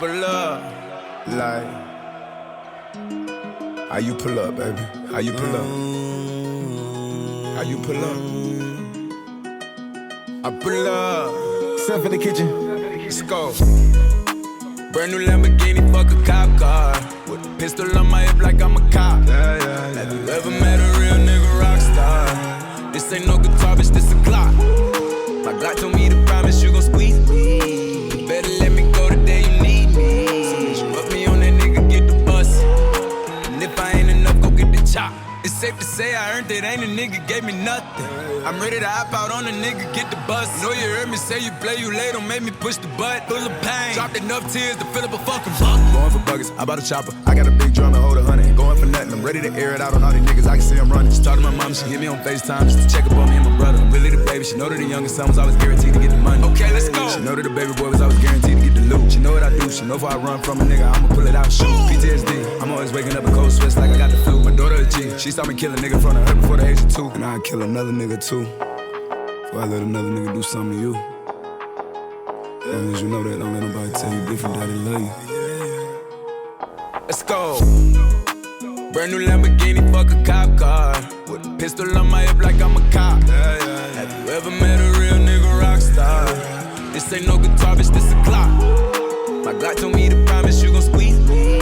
pull up, like, how you pull up, baby? How you pull up? How you pull up? I pull up. Stuff in the kitchen. Let's go. Brand new Lamborghini, fuck a cop car. With a pistol on my hip like I'm a cop. Have you ever met a real nigga rock star? This ain't no guitar, bitch, this a Glock. My Glock told me to promise you gon' squeeze me. You better let me go the day you need me. So bitch, you put me on that nigga, get the bus. And if I ain't enough, go get the chop. It's safe to say I earned it, ain't a nigga gave me nothing. I'm ready to hop out on a nigga, get the bus. Know you heard me say you play, you late, don't make me push the butt. Full of pain, dropped enough tears to fill up a fucking buck. Going for buggers, I bought a chopper. I got a big drum to hold 100. Ain't going for nothing, I'm ready to air it out on all these niggas. I can see I'm running. She talked to my mom, she hit me on FaceTime just to check up on me and my brother. I'm really the baby, she know that the youngest son was always guaranteed to get the money. Okay, let's go. She know that the baby boy was always guaranteed to get the loot. She know what I do, she know if I run from a nigga, I'ma pull it out, shoot. PTSD, I'm always waking up in cold sweats like I got the flu. My daughter a G, she saw me kill a nigga in front of her before the age of 2. And I'd kill another nigga too. Before I let another nigga do something to you. As long as you know that, don't let nobody tell you different, daddy love you. Let's go. Brand new Lamborghini, fuck a cop car. With a pistol on my hip like I'm a cop. Have you ever met a real nigga rock star? This ain't no guitar, bitch, this a Glock. My Glock told me to promise you gon' squeeze me.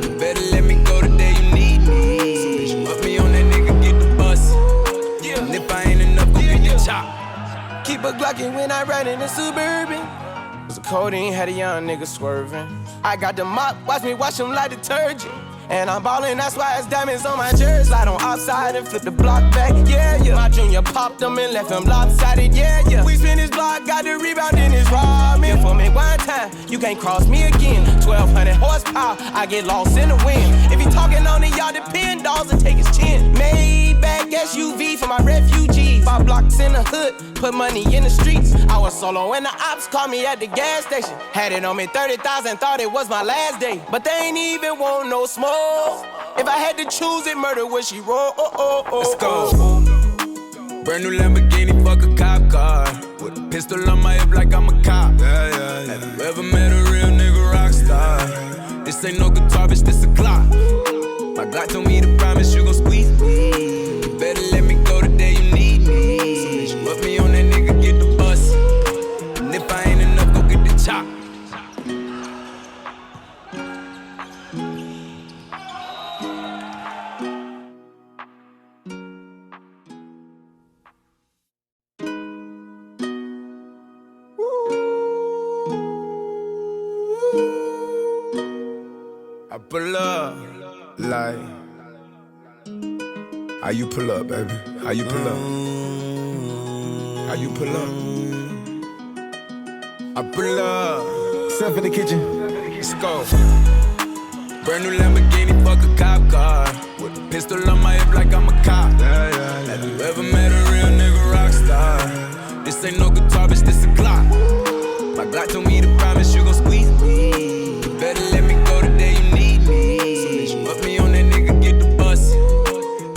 You better let me go the day you need me. So bitch, you put me on that nigga, get the bus. And if I ain't enough, go get the chop. Keep a Glockin' when I ride in the Suburban. Cause the codeine had a young nigga swerving. I got the mop, watch me wash him like detergent. And I'm ballin', that's why it's diamonds on my jersey. Slide on outside and flip the block back, yeah, yeah. My junior popped him and left him lopsided, yeah, yeah. We spin his block, got the rebound in his ramen. For me one time, you can't cross me again. 1200 horsepower, I get lost in the wind. If he talking on it, y'all depend, dolls and take his chin. Maybach SUV for my refugees. 5 blocks in the hood, put money in the streets. I was solo when the ops called me at the gas station. Had it on me 30,000, thought it was my last day. But they ain't even want no smoke. If I had to choose it, murder would she roll? Let's go. Brand new Lamborghini, fuck a cop car. With a pistol on my hip like I'm a cop. Have you ever met a real nigga rock star? This ain't no guitar, bitch, this a Glock. My Glock told me to promise you gon' squeeze me. You better let me go the day you need me. So bitch, you put me on that nigga, get the bus. And if I ain't enough, go get the chop. I pull up, like, how you pull up, baby? How you pull up? How you pull up? I pull up. Stuff in the kitchen. Let's go. Brand new Lamborghini, fuck a cop car. With a pistol on my hip like I'm a cop. Have you ever met a real nigga rock star? This ain't no guitar, bitch, this a Glock. My Glock told me to promise you gon' squeeze me. You better let me go the day you need me. So bitch, you put me on that nigga, get the bus.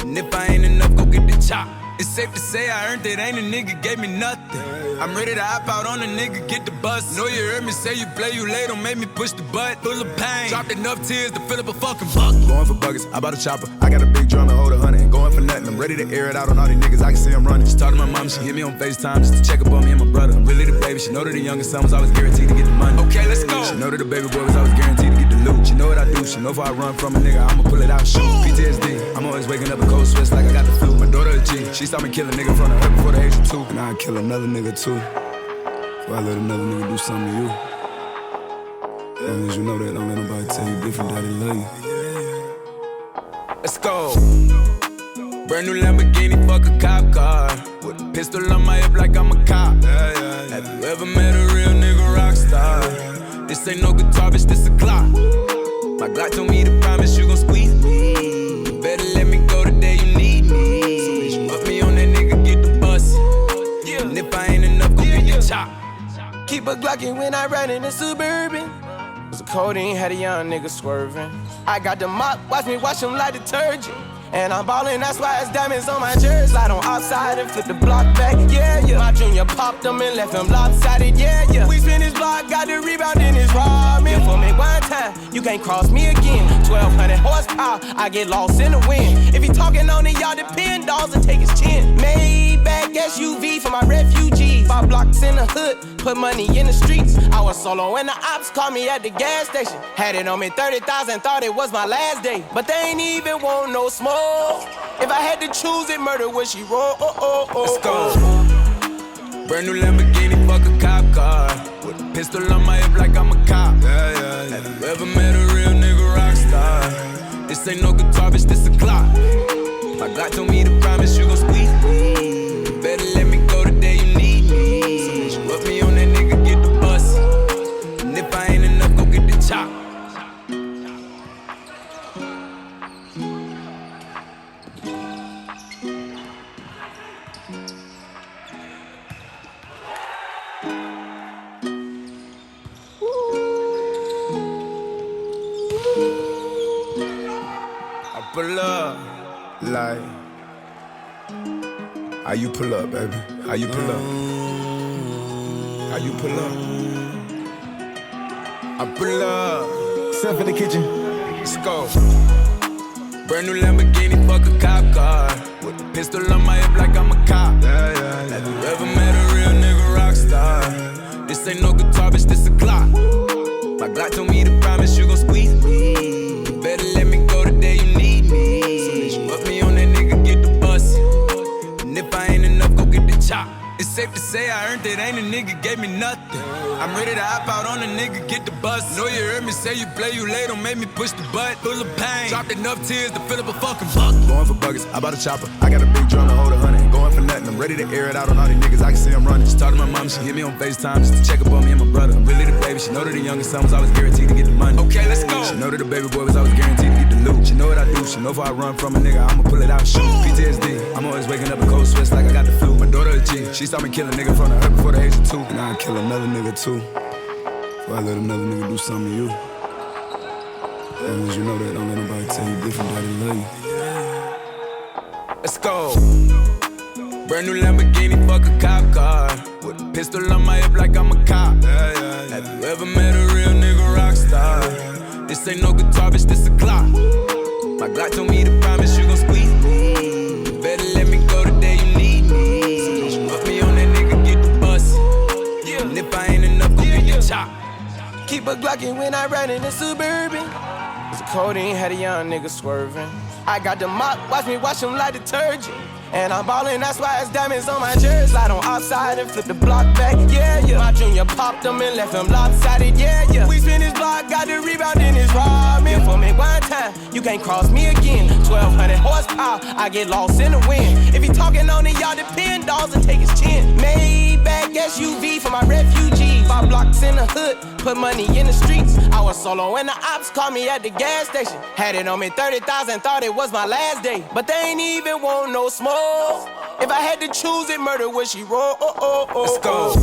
And if I ain't enough, go get the chop. It's safe to say I earned it, ain't a nigga gave me nothing. I'm ready to hop out on a nigga, get the bus. Know you heard me say you play, you late, don't make me push the butt. Full of pain, dropped enough tears to fill up a fucking buck. Going for buggers, I bought a chopper. I got a big drum to hold 100. Ain't going for nothing, I'm ready to air it out on all these niggas. I can see I'm running. She talked to my mom, she hit me on FaceTime just to check up on me and my brother. I'm really the baby, she know that the youngest son was always guaranteed to get the money. Okay, let's go. She know that the baby boy was always guaranteed to get the loot. She know what I do, she know if I run from a nigga, I'ma pull it out, shoot. PTSD, I'm always waking up in cold sweats like I got the flu. My daughter a G, she saw me kill a nigga in front of her before the age of 2. And I'd kill another nigga too. Before I let another nigga do something to you. As long as you know that, don't let nobody tell you different, daddy love you. Let's go. Brand new Lamborghini, fuck a cop car. With a pistol on my hip like I'm a cop. Have you ever met a real nigga rock star? This ain't no guitar, bitch, this a Glock. My Glock told me to promise you gon' squeeze me. You better let me go the day you need me. So bitch, you put me on that nigga, get the bus. And if I ain't enough, go get the chop. Keep a Glockin' when I ride in the Suburban. Cause the codeine had a young nigga swerving. I got the mop, watch me wash him like detergent. And I'm ballin', that's why it's diamonds on my jersey. Slide on outside and flip the block back, yeah, yeah. My junior popped them and left him lopsided, yeah, yeah. We spin his block, got the rebound in his ramen. For me one time, you can't cross me again. 1200 horsepower, I get lost in the wind. If he talking on it, y'all depend, dolls and take his chin. Maybach SUV for my refugees. 5 blocks in the hood, put money in the streets. I was solo when the ops called me at the gas station. Had it on me 30,000, thought it was my last day. But they ain't even want no smoke. If I had to choose it, murder would she roll? Let's go. Brand new Lamborghini, fuck a cop car. With a pistol on my hip like I'm a cop. Have you ever met a real nigga rock star? This ain't no guitar, bitch, this a clock. My God told me to promise you gon' squeeze me. You better let me go the day you need me. So put me on that nigga, get the bus. And if I ain't enough, go get the chop. I pull up, like, how you pull up, baby? How you pull up? How you pull up? I pull up. Step in the kitchen. Let's go. Brand new Lamborghini, fuck a cop car. With a pistol on my hip like I'm a cop. Have you ever met a real nigga rock star? This ain't no guitar, bitch, this a clock. My God told me to promise you gon' squeeze me. You better let me go the day you need me. So bitch, put me on that nigga, get the bus. And if I ain't enough, go get the chop. It's safe to say I earned it, ain't a nigga gave me nothing. I'm ready to hop out on a nigga, get the bus. Know you heard me say you play, you late, don't make me push the butt. Full of pain, dropped enough tears to fill up a fucking bucket. Going for buckets, I bought a chopper. I got a big drum to hold 100. Ain't going for nothing, I'm ready to air it out on all these niggas. I can see I'm running. Just talk to my mom, she hit me on FaceTime just to check up on me and my brother. I'm really the baby, she know that the youngest son was always guaranteed to get the money. Okay, let's go. She know that the baby boy was always guaranteed to get the loot. She know what I do, she know if I run from a nigga, I'ma pull it out, shoot. PTSD, I'm always waking up in cold sweats like I got the flu. My daughter a G, she saw me kill a nigga in front of her before the age of 2. And I'll kill another nigga too, before I let another nigga do something to you. And once you know that, don't let nobody tell you different, daddy love you. Let's go. Brand new Lamborghini, fuck a cop car. With a pistol on my hip like I'm a cop. Have you ever met a real nigga rock star? This ain't no guitar, bitch, this a clock. My God told me to promise you gon' squeeze me. You better let me go the day you need me. So bitch, put me on that nigga, get the bus. And if I ain't enough, go get the chop. Keep a Glockin' when I ride in the Suburban. Cause the codeine had a young nigga swerving. I got the mop, watch me wash him like detergent. And I'm ballin', that's why it's diamonds on my jersey. Slide on outside and flip the block back, yeah, yeah. My junior popped them and left him lopsided, yeah, yeah. We spin his block, got the rebound in his ramen. For me one time, you can't cross me again. 1200 horsepower, I get lost in the wind. If he talking on it, y'all depend, dolls and take his chin. Maybach SUV for my refugees. 5 blocks in the hood, put money in the streets. I was solo when the ops called me at the gas station. Had it on me 30,000, thought it was my last day. But they ain't even want no smoke. If I had to choose it, murder would she roll? Let's go.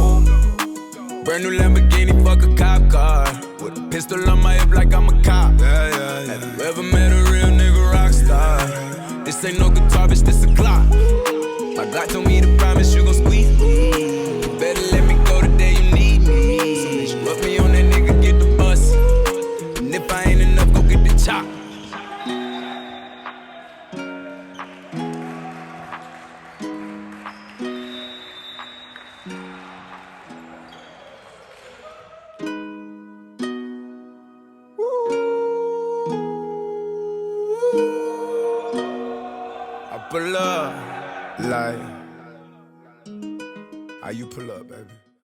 Brand new Lamborghini, fuck a cop car. With a pistol on my hip like I'm a cop. Have you ever met a real nigga rock star? This ain't no guitar, bitch, this a clock. My God told me to promise you gon' squeeze me. You better let me go the day you need me. So bitch, put me on that nigga, get the bus. And if I ain't enough, go get the chop. I pull up, Like, how you pull up, baby?